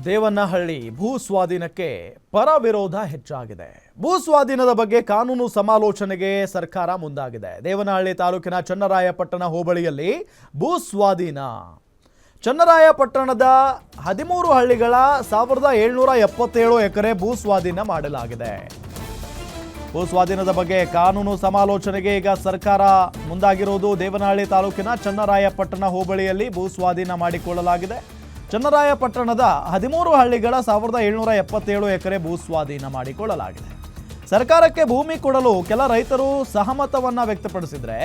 ದೇವನಹಳ್ಳಿ ಭೂ ಸ್ವಾಧೀನಕ್ಕೆ ಪರ ವಿರೋಧ ಹೆಚ್ಚಾಗಿದೆ. ಭೂ ಸ್ವಾಧೀನದ ಬಗ್ಗೆ ಕಾನೂನು ಸಮಾಲೋಚನೆಗೆ ಸರ್ಕಾರ ಮುಂದಾಗಿದೆ. ದೇವನಹಳ್ಳಿ ತಾಲೂಕಿನ ಚನ್ನರಾಯಪಟ್ಟಣ ಹೋಬಳಿಯಲ್ಲಿ ಭೂ ಸ್ವಾಧೀನ. ಚನ್ನರಾಯಪಟ್ಟಣದ 13 ಹಳ್ಳಿಗಳ 1777 ಎಕರೆ ಭೂ ಸ್ವಾಧೀನ ಮಾಡಲಾಗಿದೆ. ಭೂ ಸ್ವಾಧೀನದ ಬಗ್ಗೆ ಕಾನೂನು ಸಮಾಲೋಚನೆಗೆ ಈಗ ಸರ್ಕಾರ ಮುಂದಾಗಿರುವುದು. ದೇವನಹಳ್ಳಿ ತಾಲೂಕಿನ ಚನ್ನರಾಯಪಟ್ಟಣ ಹೋಬಳಿಯಲ್ಲಿ ಭೂ ಸ್ವಾಧೀನ ಮಾಡಿಕೊಳ್ಳಲಾಗಿದೆ. ಚನ್ನರಾಯಪಟ್ಟಣದ 13 ಹಳ್ಳಿಗಳ 1777 ಎಕರೆ ಭೂ ಸ್ವಾಧೀನ ಮಾಡಿಕೊಳ್ಳಲಾಗಿದೆ. ಸರ್ಕಾರಕ್ಕೆ ಭೂಮಿ ಕೊಡಲು ಕೆಲ ರೈತರು ಸಹಮತವನ್ನ ವ್ಯಕ್ತಪಡಿಸಿದ್ರೆ,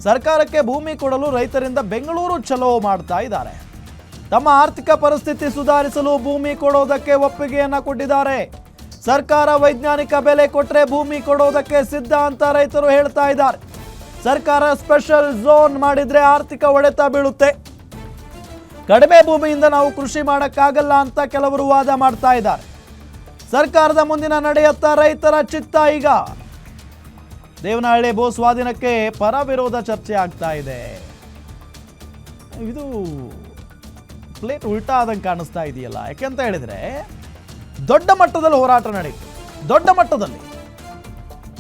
ಸರ್ಕಾರಕ್ಕೆ ಭೂಮಿ ಕೊಡಲು ರೈತರಿಂದ ಬೆಂಗಳೂರು ಚಲೋ ಮಾಡ್ತಾ ಇದ್ದಾರೆ. ತಮ್ಮ ಆರ್ಥಿಕ ಪರಿಸ್ಥಿತಿ ಸುಧಾರಿಸಲು ಭೂಮಿ ಕೊಡೋದಕ್ಕೆ ಒಪ್ಪಿಗೆಯನ್ನ ಕೊಟ್ಟಿದ್ದಾರೆ. ಸರ್ಕಾರ ವೈಜ್ಞಾನಿಕ ಬೆಲೆ ಕೊಟ್ಟರೆ ಭೂಮಿ ಕೊಡೋದಕ್ಕೆ ಸಿದ್ಧ ಅಂತ ರೈತರು ಹೇಳ್ತಾ ಇದ್ದಾರೆ. ಸರ್ಕಾರ ಸ್ಪೆಷಲ್ ಝೋನ್ ಮಾಡಿದ್ರೆ ಆರ್ಥಿಕ ಹೊಡೆತ ಬೀಳುತ್ತೆ, ಕಡಿಮೆ ಭೂಮಿಯಿಂದ ನಾವು ಕೃಷಿ ಮಾಡೋಕ್ಕಾಗಲ್ಲ ಅಂತ ಕೆಲವರು ವಾದ ಮಾಡ್ತಾ ಇದ್ದಾರೆ. ಸರ್ಕಾರದ ಮುಂದಿನ ನಡೆಯತ್ತ ರೈತರ ಚಿತ್ತ. ಈಗ ದೇವನಹಳ್ಳಿ ಭೂ ಸ್ವಾಧೀನಕ್ಕೆ ಪರ ವಿರೋಧ ಚರ್ಚೆ ಆಗ್ತಾ ಇದೆ. ಇದು ಪ್ಲೇಟ್ ಉಲ್ಟಾ ಆದಂಗೆ ಕಾಣಿಸ್ತಾ ಇದೆಯಲ್ಲ. ಯಾಕೆಂತ ಹೇಳಿದ್ರೆ ದೊಡ್ಡ ಮಟ್ಟದಲ್ಲಿ ಹೋರಾಟ ನಡೆಯಿತು. ದೊಡ್ಡ ಮಟ್ಟದಲ್ಲಿ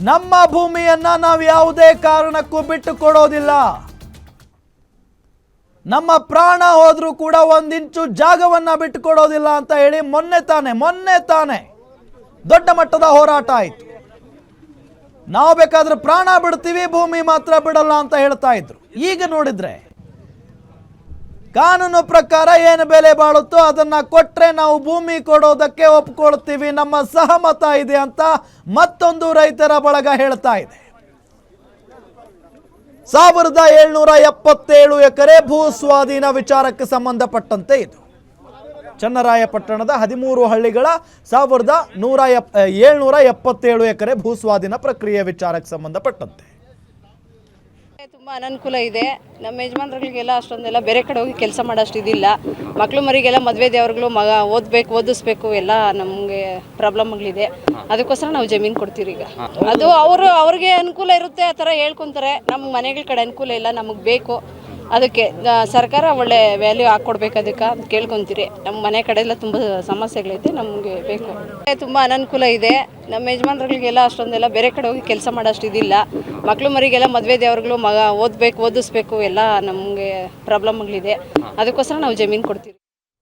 ನಮ್ಮ ಭೂಮಿಯನ್ನ ನಾವು ಯಾವುದೇ ಕಾರಣಕ್ಕೂ ಬಿಟ್ಟು ಕೊಡೋದಿಲ್ಲ, ನಮ್ಮ ಪ್ರಾಣ ಹೋದ್ರೂ ಕೂಡ 1 ಇಂಚು ಜಾಗವನ್ನ ಬಿಟ್ಟು ಕೊಡೋದಿಲ್ಲ ಅಂತ ಹೇಳಿ ಮೊನ್ನೆ ತಾನೆ ದೊಡ್ಡ ಮಟ್ಟದ ಹೋರಾಟ ಆಯಿತು. ನಾವು ಬೇಕಾದ್ರೆ ಪ್ರಾಣ ಬಿಡ್ತೀವಿ, ಭೂಮಿ ಮಾತ್ರ ಬಿಡಲ್ಲ ಅಂತ ಹೇಳ್ತಾ ಇದ್ರು. ಈಗ ನೋಡಿದ್ರೆ ಕಾನೂನು ಪ್ರಕಾರ ಏನು ಬೆಲೆ ಬಾಳುತ್ತೋ ಅದನ್ನ ಕೊಟ್ರೆ ನಾವು ಭೂಮಿ ಕೊಡೋದಕ್ಕೆ ಒಪ್ಕೊಳ್ತೀವಿ, ನಮ್ಮ ಸಹಮತ ಇದೆ ಅಂತ ಮತ್ತೊಂದು ರೈತರ ಬಳಗ ಹೇಳ್ತಾ ಇದೆ. 1777 ಎಕರೆ ಭೂ ಸ್ವಾಧೀನ ವಿಚಾರಕ್ಕೆ ಸಂಬಂಧಪಟ್ಟಂತೆ ಇದು. ಚನ್ನರಾಯಪಟ್ಟಣದ 13 ಹಳ್ಳಿಗಳ 1777 ಎಕರೆ ಭೂ ಸ್ವಾಧೀನ ಪ್ರಕ್ರಿಯೆ ವಿಚಾರಕ್ಕೆ ಸಂಬಂಧಪಟ್ಟಂತೆ ತುಂಬ ಅನನುಕೂಲ ಇದೆ. ನಮ್ಮ ಯಜಮಾನ್ರುಗಳಿಗೆಲ್ಲ ಅಷ್ಟೊಂದೆಲ್ಲ ಬೇರೆ ಕಡೆ ಹೋಗಿ ಕೆಲಸ ಮಾಡೋಷ್ಟು ಇದಿಲ್ಲ. ಮಕ್ಕಳು ಮರಿಗೆಲ್ಲ ಮದುವೆ ದೇವ್ರುಗಳು ಓದಿಸ್ಬೇಕು ಎಲ್ಲ ನಮಗೆ ಪ್ರಾಬ್ಲಮ್ಗಳಿದೆ. ಅದಕ್ಕೋಸ್ಕರ ನಾವು ಜಮೀನು ಕೊಡ್ತೀವಿ. ಈಗ ಅದು ಅವ್ರಿಗೆ ಅನುಕೂಲ ಇರುತ್ತೆ, ಆ ಥರ ಹೇಳ್ಕೊತಾರೆ. ನಮ್ಮ ಮನೆಗಳ ಕಡೆ ಅನುಕೂಲ ಇಲ್ಲ, ನಮಗೆ ಬೇಕು. ಅದಕ್ಕೆ ಸರ್ಕಾರ ಒಳ್ಳೆ ವ್ಯಾಲ್ಯೂ ಹಾಕ್ಕೊಡ್ಬೇಕು, ಅದಕ್ಕೆ ಕೇಳ್ಕೊತೀರಿ. ನಮ್ಮ ಮನೆ ಕಡೆ ಎಲ್ಲ ತುಂಬ ಸಮಸ್ಯೆಗಳಿದೆ, ನಮಗೆ ಬೇಕು. ತುಂಬ ಅನನುಕೂಲ ಇದೆ. ನಮ್ಮ ಯಜಮಾನ್ರುಗಳಿಗೆಲ್ಲ ಅಷ್ಟೊಂದೆಲ್ಲ ಬೇರೆ ಕಡೆ ಹೋಗಿ ಕೆಲಸ ಮಾಡೋಷ್ಟು ಇದಿಲ್ಲ. ಮಕ್ಕಳು ಮರಿಗೆಲ್ಲ ಮದುವೆ ದೇವ್ರುಗಳು ಓದಿಸ್ಬೇಕು ಎಲ್ಲ ನಮಗೆ ಪ್ರಾಬ್ಲಮ್ಗಳಿದೆ. ಅದಕ್ಕೋಸ್ಕರ ನಾವು ಜಮೀನು ಕೊಡ್ತೀವಿ.